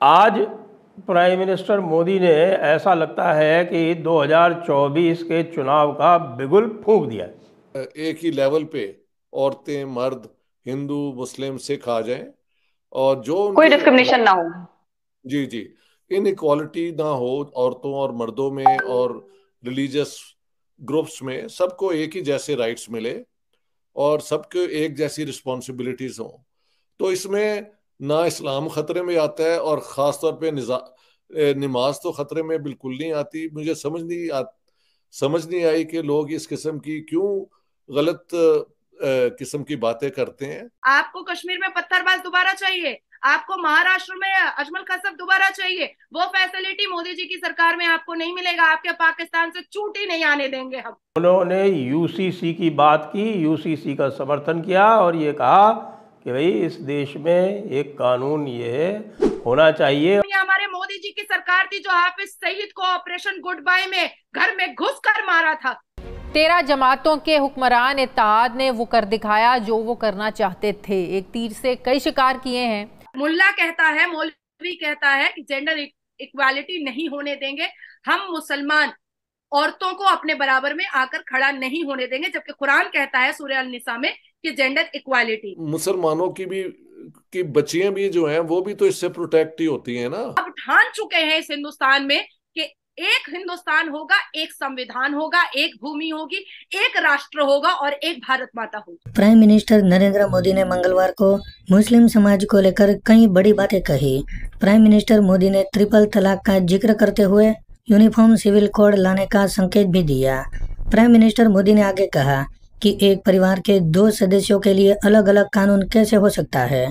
आज prime minister Modi ने ऐसा लगता है कि 2024 के चुनाव का बिगुल फूंक दिया है। एक ही लेवल पे औरतें मर्द हिंदू मुस्लिम सिख आ जाएं और जो कोई उनके डिस्क्रिमिनेशन ना हो। जी जी इन इक्वालिटी ना हो औरतों और मर्दों में और रिलीजियस ग्रुप्स में सबको एक ही जैसे राइट्स मिले और सबको एक जैसी रिस्पॉन्सिबिलिटीज हों। तो इसमें ना इस्लाम खतरे में आता है और ख़ास तौर पे नमाज तो खतरे में बिल्कुल नहीं आती। मुझे समझ नहीं आई कि लोग इस किस्म की क्यों गलत किस्म की बातें करते हैं। आपको कश्मीर में पत्थरबाज दोबारा चाहिए, आपको महाराष्ट्र में अजमल कसब दोबारा चाहिए। वो फैसिलिटी मोदी जी की सरकार में आपको नहीं मिलेगा। आपके पाकिस्तान से चूंटी नहीं आने देंगे हम। उन्होंने यूसीसी की बात की, यूसीसी का समर्थन किया और ये कहा कि भाई इस देश में एक कानून ये होना चाहिए। ये हमारे मोदी जी की सरकार थी जो हाफिज सईद को ऑपरेशन गुड बाय में घर में घुस कर मारा था। 13 जमातों के हुक्मरान इत्तेहाद ने वो कर दिखाया जो वो करना चाहते थे। एक तीर से कई शिकार किए हैं। मुल्ला कहता है, मौलवी कहता है कि जेंडर इक्वालिटी नहीं होने देंगे हम, मुसलमान औरतों को अपने बराबर में आकर खड़ा नहीं होने देंगे, जबकि कुरान कहता है सूरह अल-निसा में कि जेंडर इक्वालिटी। मुसलमानों की बच्चियां भी जो हैं वो भी तो इससे प्रोटेक्ट ही होती हैं ना। अब ठान चुके हैं इस हिंदुस्तान में कि एक हिंदुस्तान होगा, एक संविधान होगा, एक भूमि होगी, एक राष्ट्र होगा और एक भारत माता होगी। प्राइम मिनिस्टर नरेंद्र मोदी ने मंगलवार को मुस्लिम समाज को लेकर कई बड़ी बातें कही। प्राइम मिनिस्टर मोदी ने ट्रिपल तलाक का जिक्र करते हुए यूनिफॉर्म सिविल कोड लाने का संकेत भी दिया। प्राइम मिनिस्टर मोदी ने आगे कहा कि एक परिवार के 2 सदस्यों के लिए अलग अलग कानून कैसे हो सकता है।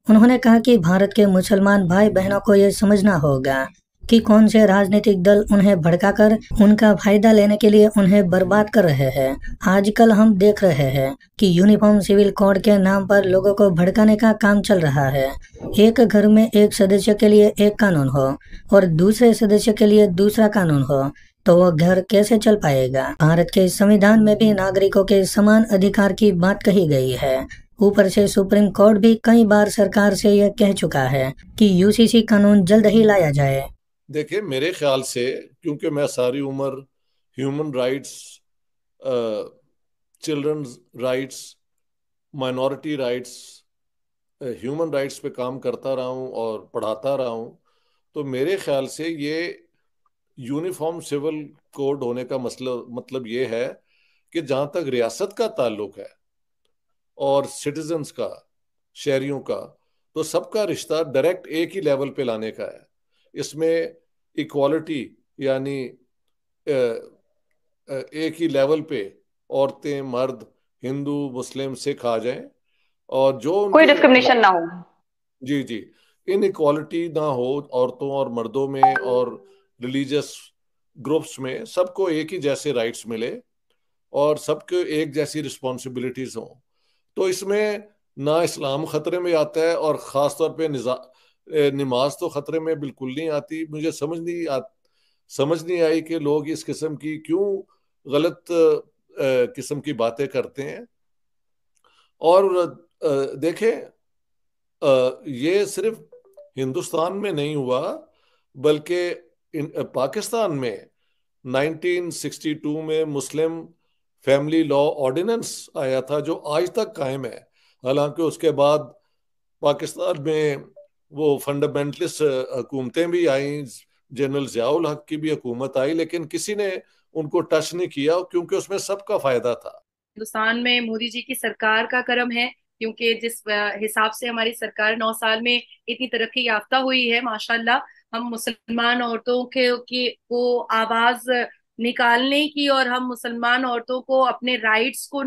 उन्होंने कहा कि भारत के मुसलमान भाई बहनों को ये समझना होगा कि कौन से राजनीतिक दल उन्हें भड़काकर उनका फायदा लेने के लिए उन्हें बर्बाद कर रहे हैं। आजकल हम देख रहे हैं कि यूनिफॉर्म सिविल कोड के नाम पर लोगों को भड़काने का काम चल रहा है। एक घर में एक सदस्य के लिए एक कानून हो और दूसरे सदस्य के लिए दूसरा कानून हो तो वो घर कैसे चल पाएगा। भारत के संविधान में भी नागरिकों के समान अधिकार की बात कही गई है। ऊपर से सुप्रीम कोर्ट भी कई बार सरकार से यह कह चुका है कि यूसीसी कानून जल्द ही लाया जाए। देखिए मेरे ख्याल से, क्योंकि मैं सारी उम्र human rights, children's rights, minority rights, human rights पे काम करता रहा हूँ और पढ़ाता रहा हूँ, तो मेरे ख्याल से ये यूनिफॉर्म सिविल कोड होने का मतलब ये है कि जहाँ तक रियासत का ताल्लुक है और सिटीजन्स का, शहरियों का, तो सबका रिश्ता डायरेक्ट एक ही लेवल पे लाने का है। इसमें इक्वालिटी यानी एक ही लेवल पे औरतें मर्द हिंदू मुस्लिम सिख आ जाएं और जो कोई उनके डिस्क्रिमिनेशन ना हो। जी जी इन इक्वालिटी ना हो औरतों और मर्दों में और रिलीजियस ग्रुप्स में सबको एक ही जैसे राइट्स मिले और सबको एक जैसी रिस्पॉन्सिबिलिटीज हों। तो इसमें ना इस्लाम खतरे में आता है और ख़ास तौर पे नमाज तो खतरे में बिल्कुल नहीं आती। मुझे समझ नहीं आई कि लोग इस किस्म की क्यों गलत किस्म की बातें करते हैं। और देखें, ये सिर्फ हिंदुस्तान में नहीं हुआ बल्कि पाकिस्तान में 1962 में मुस्लिम फैमिली लॉ ऑर्डिनेंस आया था जो आज तक कायम है। हालांकि उसके बाद पाकिस्तान में वो फंडामेंटलिस्ट हुकूमतें भी आई, जनरल ज़ियाउल हक की भी हुकूमत आई, लेकिन किसी ने उनको टच नहीं किया क्योंकि उसमें सबका फायदा था। हिंदुस्तान में मोदी जी की सरकार का करम है, क्योंकि जिस हिसाब से हमारी सरकार 9 साल में इतनी तरक्की याफ्ता हुई है माशाल्लाह। हम मुसलमान औरतों को आवाज निकालने की और हम मुसलमान औरतों को अपने राइट्स को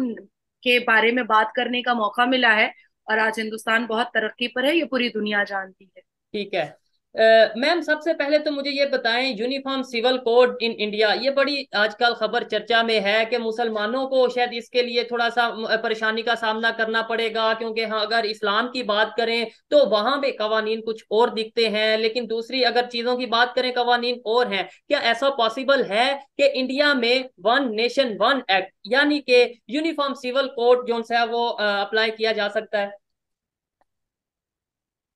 के बारे में बात करने का मौका मिला है और आज हिंदुस्तान बहुत तरक्की पर है, ये पूरी दुनिया जानती है। ठीक है। मैम, सबसे पहले तो मुझे ये बताएं, uniform civil code in India, ये बड़ी आजकल खबर चर्चा में है कि मुसलमानों को शायद इसके लिए थोड़ा सा परेशानी का सामना करना पड़ेगा, क्योंकि हाँ, अगर इस्लाम की बात करें तो वहां पे कवानीन कुछ और दिखते हैं, लेकिन दूसरी अगर चीजों की बात करें कवानीन और हैं। क्या ऐसा पॉसिबल है कि इंडिया में वन नेशन वन एक्ट यानी कि यूनिफॉर्म सिविल कोड जो है वो अप्लाई किया जा सकता है?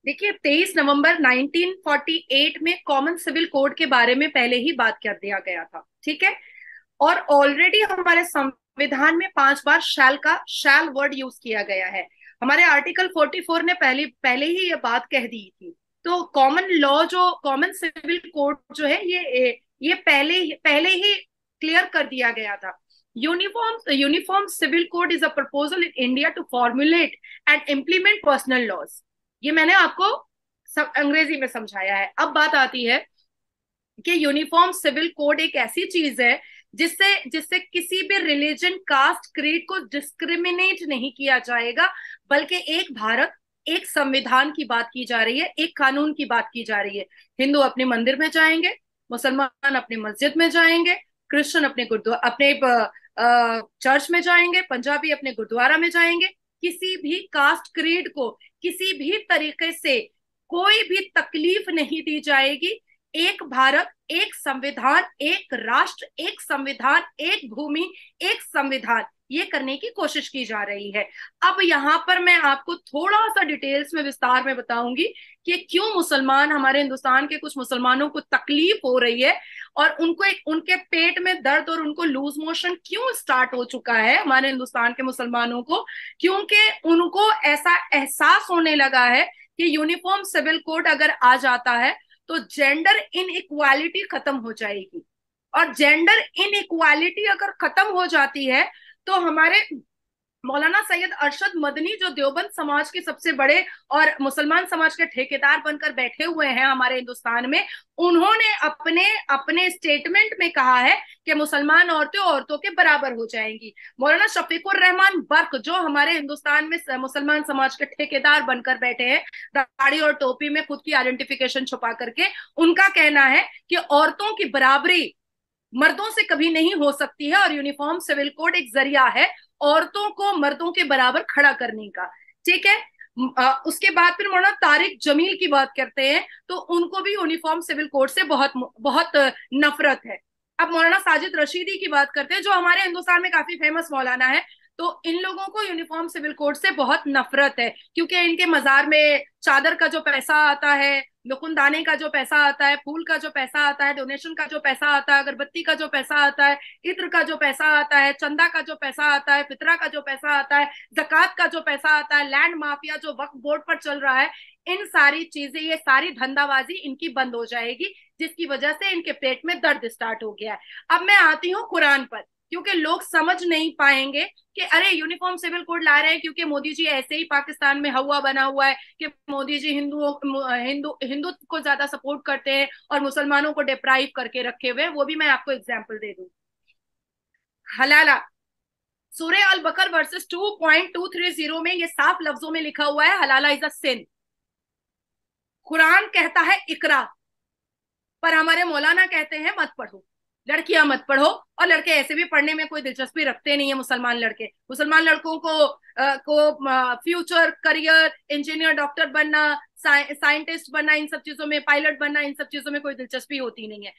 देखिए 23 नवंबर 1948 में कॉमन सिविल कोड के बारे में पहले ही बात कर दिया गया था, ठीक है। और ऑलरेडी हमारे संविधान में 5 बार शैल वर्ड यूज किया गया है। हमारे आर्टिकल 44 ने पहले ही ये बात कह दी थी। तो कॉमन लॉ जो कॉमन सिविल कोड जो है ये पहले ही क्लियर कर दिया गया था। Uniform civil code is a proposal in India to formulate and implement personal laws. ये मैंने आपको अंग्रेजी में समझाया है। अब बात आती है कि यूनिफॉर्म सिविल कोड एक ऐसी चीज है जिससे किसी भी रिलीजन, कास्ट, क्रीड को डिस्क्रिमिनेट नहीं किया जाएगा, बल्कि एक भारत, एक संविधान की बात की जा रही है, एक कानून की बात की जा रही है। हिंदू अपने मंदिर में जाएंगे, मुसलमान अपने मस्जिद में जाएंगे, क्रिश्चियन अपने चर्च में जाएंगे, पंजाबी अपने गुरुद्वारा में जाएंगे। किसी भी कास्ट, क्रीड को किसी भी तरीके से कोई भी तकलीफ नहीं दी जाएगी। एक भारत, एक संविधान, एक राष्ट्र, एक संविधान, एक भूमि, एक संविधान, ये करने की कोशिश की जा रही है। अब यहाँ पर मैं आपको थोड़ा सा डिटेल्स में, विस्तार में बताऊंगी कि क्यों मुसलमान, हमारे हिंदुस्तान के कुछ मुसलमानों को तकलीफ हो रही है और उनके पेट में दर्द और उनको लूज मोशन क्यों स्टार्ट हो चुका है हमारे हिंदुस्तान के मुसलमानों को। क्योंकि उनको ऐसा एहसास होने लगा है कि यूनिफॉर्म सिविल कोड अगर आ जाता है तो जेंडर इनइक्वालिटी खत्म हो जाएगी। और जेंडर इनइक्वालिटी अगर खत्म हो जाती है तो हमारे मौलाना सैयद अरशद मदनी, जो देवबंद समाज के सबसे बड़े और मुसलमान समाज के ठेकेदार बनकर बैठे हुए हैं हमारे हिंदुस्तान में, उन्होंने अपने स्टेटमेंट में कहा है कि मुसलमान औरतों के बराबर हो जाएंगी। मौलाना शफीकुर रहमान बर्क, जो हमारे हिंदुस्तान में मुसलमान समाज के ठेकेदार बनकर बैठे हैं, दाढ़ी और टोपी में खुद की आइडेंटिफिकेशन छुपा करके, उनका कहना है कि औरतों की बराबरी मर्दों से कभी नहीं हो सकती है और यूनिफॉर्म सिविल कोड एक जरिया है औरतों को मर्दों के बराबर खड़ा करने का, ठीक है। उसके बाद फिर मौलाना तारिक जमील की बात करते हैं तो उनको भी यूनिफॉर्म सिविल कोड से बहुत बहुत नफरत है। अब मौलाना साजिद रशीदी की बात करते हैं, जो हमारे हिंदुस्तान में काफी फेमस मौलाना है, तो इन लोगों को यूनिफॉर्म सिविल कोड से बहुत नफरत है, क्योंकि इनके मजार में चादर का जो पैसा आता है, लुकुनदाने का जो पैसा आता है, फूल का जो पैसा आता है, डोनेशन का जो पैसा आता है, अगरबत्ती का जो पैसा आता है, इत्र का जो पैसा आता है, चंदा का जो पैसा आता है, फितरा का जो पैसा आता है, जकात का जो पैसा आता है, लैंड माफिया जो वक्फ बोर्ड पर चल रहा है, इन सारी चीजें, ये सारी धंधाबाजी इनकी बंद हो जाएगी, जिसकी वजह से इनके पेट में दर्द स्टार्ट हो गया है। अब मैं आती हूँ कुरान पर, क्योंकि लोग समझ नहीं पाएंगे कि अरे यूनिफॉर्म सिविल कोड ला रहे हैं क्योंकि मोदी जी ऐसे ही पाकिस्तान में हवा बना हुआ है कि मोदी जी हिंदुत्व को ज्यादा सपोर्ट करते हैं और मुसलमानों को डिप्राइव करके रखे हुए हैं। वो भी मैं आपको एग्जांपल दे दूं। हलाला, सूरह अल बकर वर्सेस 2.230 में ये साफ लफ्जों में लिखा हुआ है, हलाला इज अ सिन। कुरान कहता है इकरा, पर हमारे मौलाना कहते हैं मत पढ़ो, लड़कियां मत पढ़ो। और लड़के ऐसे भी पढ़ने में कोई दिलचस्पी रखते नहीं है। मुसलमान लड़कों को फ्यूचर करियर, इंजीनियर, डॉक्टर बनना, साइंटिस्ट बनना, इन सब चीजों में, पायलट बनना, इन सब चीजों में कोई दिलचस्पी होती नहीं है।